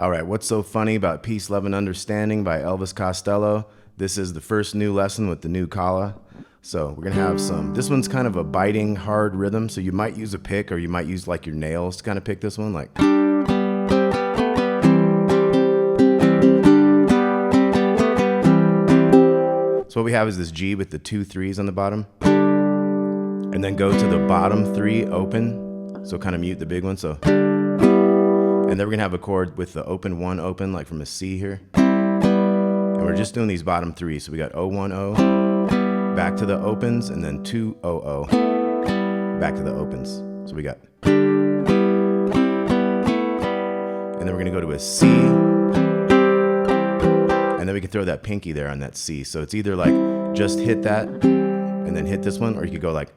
All right, what's so funny about Peace, Love, and Understanding by Elvis Costello? This is the first new lesson with the new kala. So we're gonna have this one's kind of a biting, hard rhythm, so you might use a pick or you might use like your nails to kind of pick this one, like. So what we have is this G with the 2 3s on the bottom. And then go to the bottom 3 open, so kind of mute the big one, so. And then we're gonna have a chord with the open 1 open, like from a C here. And we're just doing these bottom 3. So we got O 1 O, back to the opens, and then 2 O O, back to the opens. So we got. And then we're gonna go to a C. And then we can throw that pinky there on that C. So it's either like just hit that and then hit this one, or you could go like.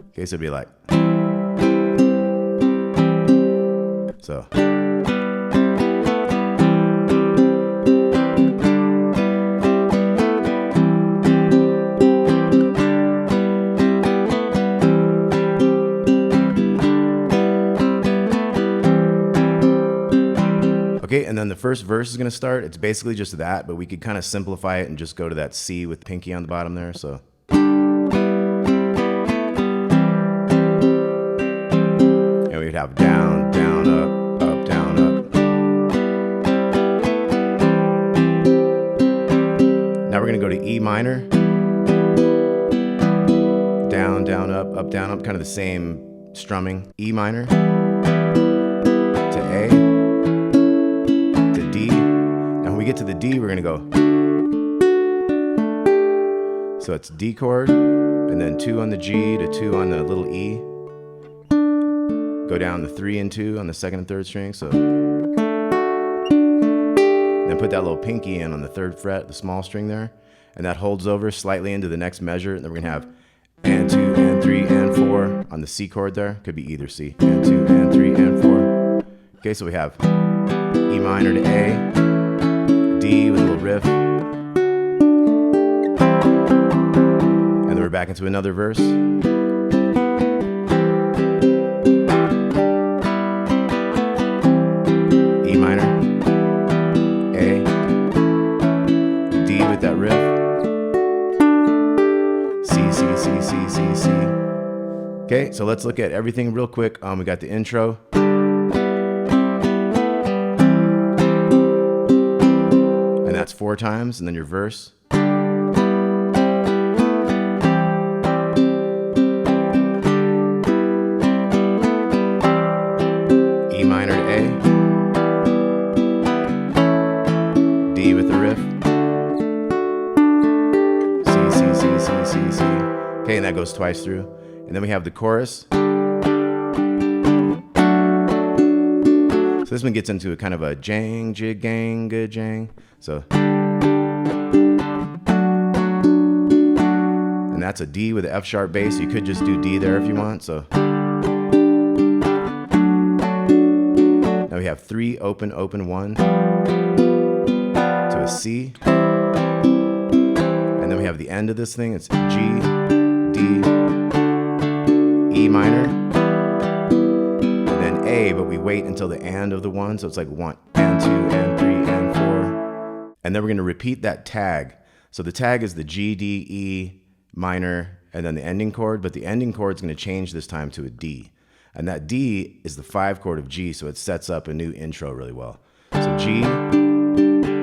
Okay, so it'd be like. So. Okay, and then the first verse is going to start. It's basically just that, but we could kind of simplify it and just go to that C with pinky on the bottom there. So. And we'd have down, down, up, up, down, up. Now we're going to go to E minor. Down, down, up, down, up. Kind of the same strumming. E minor to A. When we get to the D, we're gonna go. So it's D chord, and then 2 on the G to 2 on the little E. Go down the 3 and 2 on the 2nd and 3rd string. So then put that little pinky in on the 3rd fret, the small string there, and that holds over slightly into the next measure. And then we're gonna have and 2 and 3 and 4 on the C chord there. Could be either C. And 2 and 3 and 4. Okay, so we have E minor to A. D with a little riff. And then we're back into another verse. E minor, A, D with that riff. C, C, C, C, C, C. Okay, so let's look at everything real quick. We got the intro. That's 4 times, and then your verse. E minor to A. D with the riff. C, C, C, C, C, C. Okay, and that goes twice through. And then we have the chorus. So this one gets into a kind of a jang, jig, gang, good jang. So, and that's a D with an F sharp bass. You could just do D there if you want. So now we have 3 open, open 1 to a C, and then we have the end of this thing. It's G, D, E minor, and then A. But we wait until the and of the 1, so it's like 1 and 2 and 3 and 4. And then we're going to repeat that tag. So the tag is the G, D, E minor, and then the ending chord. But the ending chord is going to change this time to a D. And that D is the 5 chord of G, so it sets up a new intro really well. So G,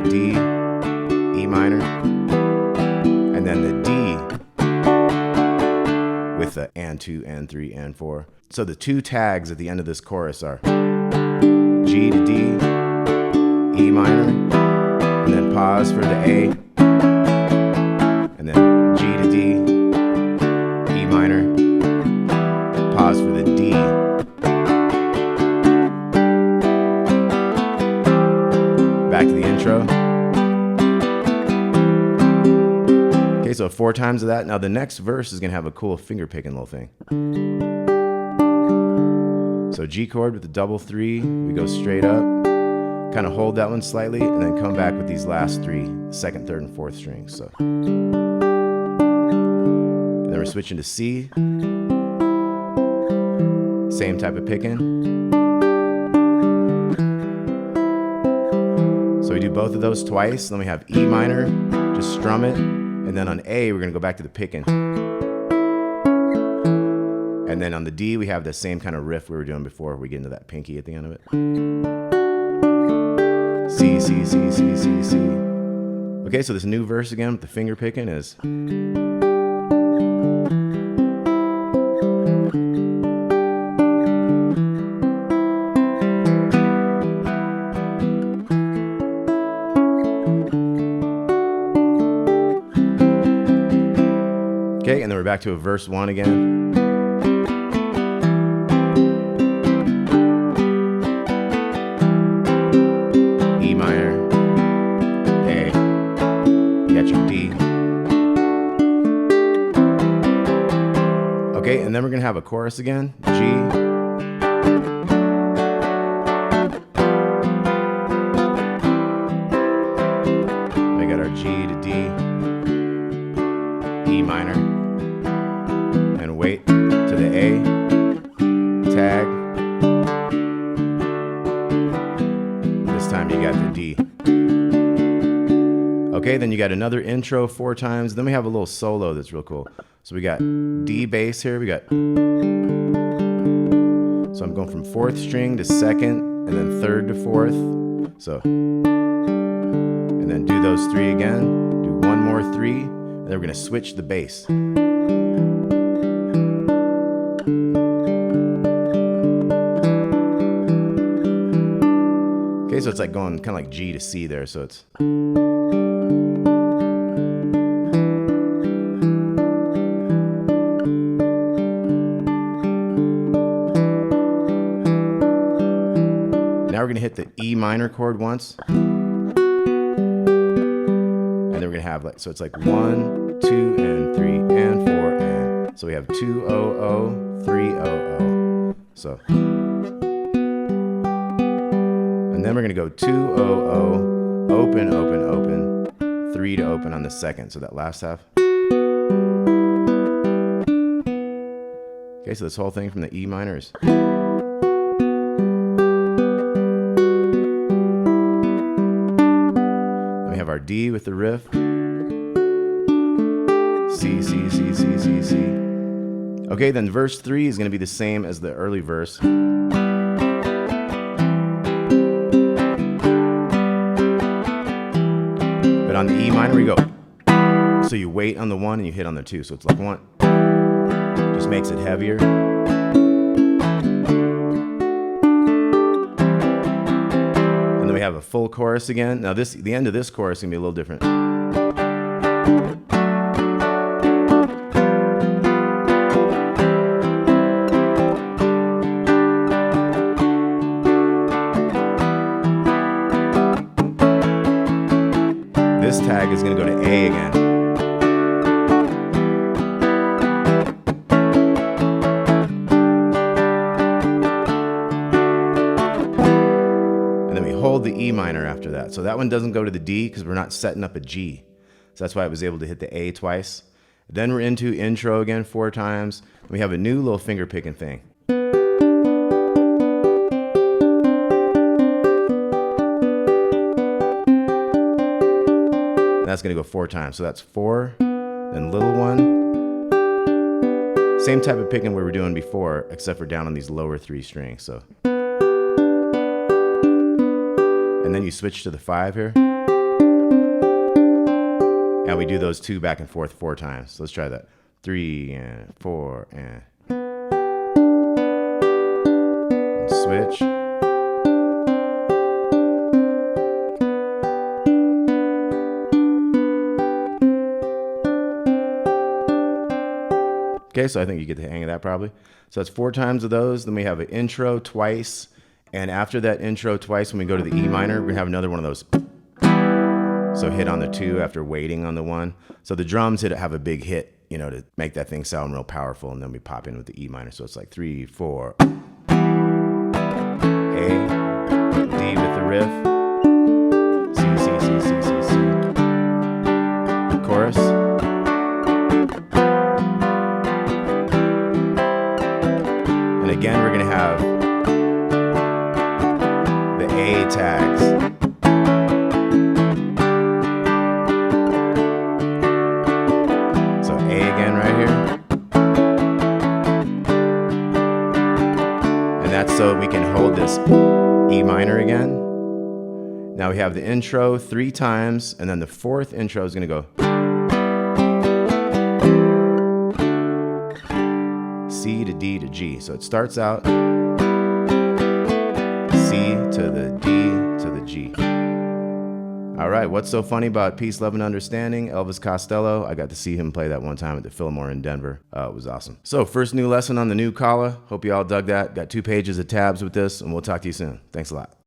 D, E minor, and then the D with the and 2 and 3 and 4. So the 2 tags at the end of this chorus are G to D, E minor, and then pause for the A, and then G to D, E minor, pause for the D, back to the intro. Okay, so 4 times of that. Now the next verse is gonna have a cool finger picking little thing. So G chord with the double 3, we go straight up. Kind of hold that one slightly, and then come back with these last 3, 2nd, 3rd, and 4th strings. So, and then we're switching to C. Same type of picking. do both of those twice. Then we have E minor, just strum it. And then on A, we're gonna go back to the picking. And then on the D, we have the same kind of riff we were doing before. We get into that pinky at the end of it. C, C, C, C, C, C. Okay, so this new verse again with the finger picking is. Okay, and then we're back to a verse 1 again. E minor, A, you got your D. Okay, and then we're gonna have a chorus again, G. We got our G to D, E minor. Wait to the A, tag. This time you got the D. Okay, then you got another intro 4 times. Then we have a little solo that's real cool. So we got D bass here. We got. So I'm going from 4th string to 2nd, and then 3rd to 4th. So, and then do those 3 again. Do 1 more 3, and then we're gonna switch the bass. Okay, so it's like going kind of like G to C there, so it's. Now we're gonna hit the E minor chord once. And then we're gonna have like, so it's like 1, 2, and 3, and 4, and. So we have 2, 0, 0, 3, 0, 0. So. And then we're gonna go 2, 0, 0, open, open, open, 3 to open on the 2nd, so that last half. Okay, so this whole thing from the E minor is. Then we have our D with the riff. C, C, C, C, C, C. Okay, then verse 3 is gonna be the same as the early verse. But on the E minor, we go. So you wait on the 1 and you hit on the 2. So it's like 1. Just makes it heavier. And then we have a full chorus again. Now the end of this chorus is gonna be a little different. This tag is going to go to A again. And then we hold the E minor after that. So that one doesn't go to the D because we're not setting up a G. So that's why I was able to hit the A twice. Then we're into intro again 4 times. We have a new little finger picking thing. That's gonna go 4 times. So that's 4, then little 1. Same type of picking we were doing before, except for down on these lower 3 strings. So, and then you switch to the 5 here. And we do those 2 back and forth 4 times. So let's try that. 3 and 4 and switch. Okay, so I think you get the hang of that probably. So that's 4 times of those. Then we have an intro twice. And after that intro twice, when we go to the E minor, we're gonna have another one of those. So hit on the 2 after waiting on the 1. So the drums have a big hit, you know, to make that thing sound real powerful. And then we pop in with the E minor. So it's like 3, 4. A, D with the riff. C, C, C, C, C, C. The chorus. And again, we're gonna have the A tags. can hold this E minor again. Now we have the intro 3 times, and then the 4th intro is going to go C to D to G. So it starts out C to the D to the G. All right, what's so funny about Peace, Love, and Understanding? Elvis Costello. I got to see him play that one time at the Fillmore in Denver. It was awesome. So first new lesson on the new Kala. Hope you all dug that. Got 2 pages of tabs with this, and we'll talk to you soon. Thanks a lot.